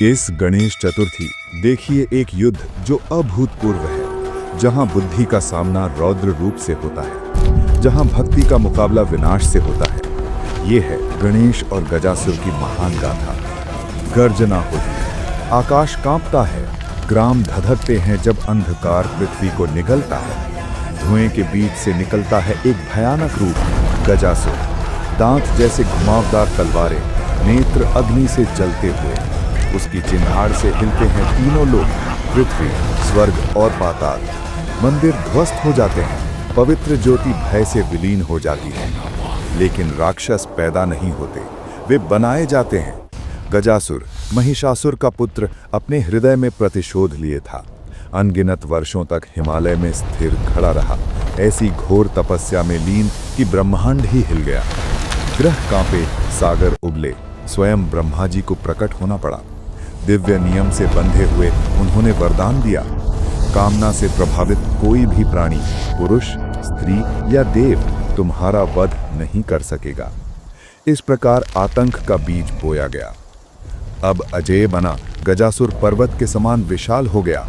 इस गणेश चतुर्थी देखिए एक युद्ध जो अभूतपूर्व है, जहां बुद्धि का सामना रौद्र रूप से होता है, जहां भक्ति का मुकाबला विनाश से होता है। ये है गणेश और गजासुर की महान गाथा। गर्जना होती है, आकाश कांपता है, ग्राम धधकते हैं जब अंधकार पृथ्वी को निगलता है। धुएं के बीच से निकलता है एक भयानक रूप, गजासुर। दांत जैसे घुमावदार तलवारें, नेत्र अग्नि से जलते हुए। उसकी चिन्हाड़ से हिलते हैं तीनों लोक, पृथ्वी, स्वर्ग और पाताल। मंदिर ध्वस्त हो जाते हैं, पवित्र ज्योति भय से विलीन हो जाती है। लेकिन राक्षस पैदा नहीं होते, वे बनाए जाते हैं। गजासुर महिषासुर का पुत्र अपने हृदय में प्रतिशोध लिए था। अनगिनत वर्षों तक हिमालय में स्थिर खड़ा रहा, ऐसी घोर तपस्या में लीन कि ब्रह्मांड ही हिल गया। ग्रह कांपे, सागर उबले, स्वयं ब्रह्मा जी को प्रकट होना पड़ा। दिव्य नियम से बंधे हुए उन्होंने वरदान दिया, कामना से प्रभावित कोई भी प्राणी, पुरुष, स्त्री या देव तुम्हारा वध नहीं कर सकेगा। इस प्रकार आतंक का बीज बोया गया। अब अजेय बना गजासुर पर्वत के समान विशाल हो गया।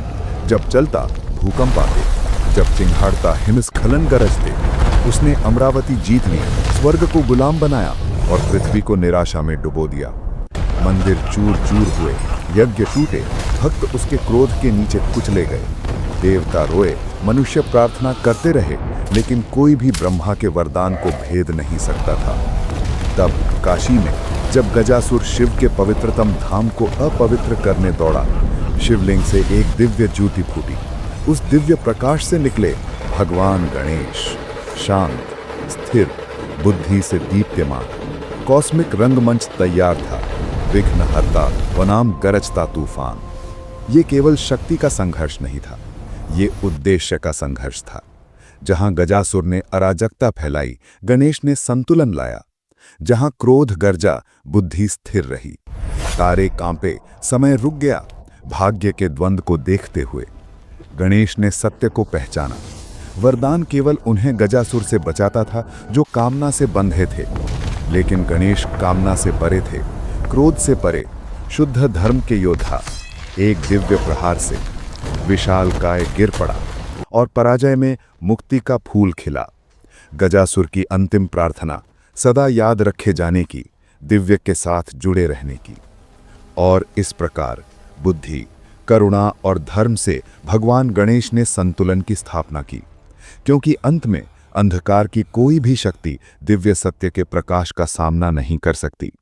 जब चलता भूकंप आते, जब चिंघाड़ता हिमस्खलन गरजते। उसने अमरावती जीत ली, स्वर्ग को गुलाम बनाया और पृथ्वी को निराशा में डुबो दिया। मंदिर चूर चूर हुए, यज्ञ टूटे, भक्त उसके क्रोध के नीचे कुचले गए। देवता रोए, मनुष्य प्रार्थना करते रहे, लेकिन कोई भी ब्रह्मा के वरदान को भेद नहीं सकता था। तब काशी में जब गजासुर शिव के पवित्रतम धाम को अपवित्र करने दौड़ा, शिवलिंग से एक दिव्य ज्योति फूटी। उस दिव्य प्रकाश से निकले भगवान गणेश, शांत, स्थिर, बुद्धि से दीप्यमान। कॉस्मिक रंगमंच तैयार था, विघ्नहर्ता वनाम गरजता तूफान। ये केवल शक्ति का संघर्ष नहीं था, ये उद्देश्य का संघर्ष था। जहां गजासुर ने अराजकता फैलाई, गणेश ने संतुलन लाया। जहां क्रोध गरजा, बुद्धि स्थिर रही। तारे कांपे, समय रुक गया, भाग्य के द्वंद्व को देखते हुए। गणेश ने सत्य को पहचाना। वरदान केवल उन्हें गजासुर से बचाता था जो कामना से बंधे थे, लेकिन गणेश कामना से परे थे, क्रोध से परे, शुद्ध धर्म के योद्धा। एक दिव्य प्रहार से विशाल काय गिर पड़ा और पराजय में मुक्ति का फूल खिला। गजासुर की अंतिम प्रार्थना सदा याद रखे जाने की, दिव्य के साथ जुड़े रहने की। और इस प्रकार बुद्धि, करुणा और धर्म से भगवान गणेश ने संतुलन की स्थापना की, क्योंकि अंत में अंधकार की कोई भी शक्ति दिव्य सत्य के प्रकाश का सामना नहीं कर सकती।